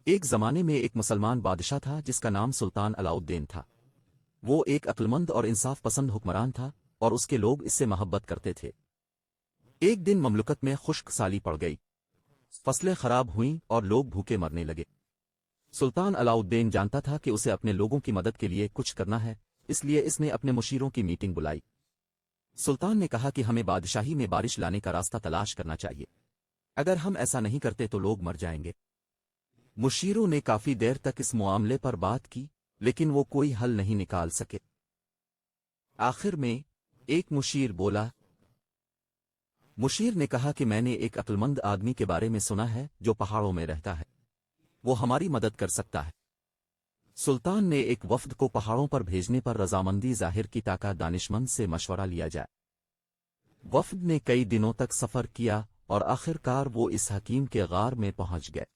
ایک زمانے میں ایک مسلمان بادشاہ تھا جس کا نام سلطان علاؤالدین تھا۔ وہ ایک عقلمند اور انصاف پسند حکمران تھا اور اس کے لوگ اس سے محبت کرتے تھے۔ ایک دن مملکت میں خشک سالی پڑ گئی، فصلیں خراب ہوئیں اور لوگ بھوکے مرنے لگے۔ سلطان علاؤالدین جانتا تھا کہ اسے اپنے لوگوں کی مدد کے لیے کچھ کرنا ہے، اس لیے اس نے اپنے مشیروں کی میٹنگ بلائی۔ سلطان نے کہا کہ ہمیں بادشاہی میں بارش لانے کا راستہ تلاش کرنا چاہیے، اگر ہم ایسا نہیں کرتے تو لوگ مر جائیں گے۔ مشیروں نے کافی دیر تک اس معاملے پر بات کی، لیکن وہ کوئی حل نہیں نکال سکے۔ آخر میں ایک مشیر بولا۔ مشیر نے کہا کہ میں نے ایک عقلمند آدمی کے بارے میں سنا ہے جو پہاڑوں میں رہتا ہے، وہ ہماری مدد کر سکتا ہے۔ سلطان نے ایک وفد کو پہاڑوں پر بھیجنے پر رضامندی ظاہر کی تاکہ دانشمند سے مشورہ لیا جائے۔ وفد نے کئی دنوں تک سفر کیا اور آخر کار وہ اس حکیم کے غار میں پہنچ گئے۔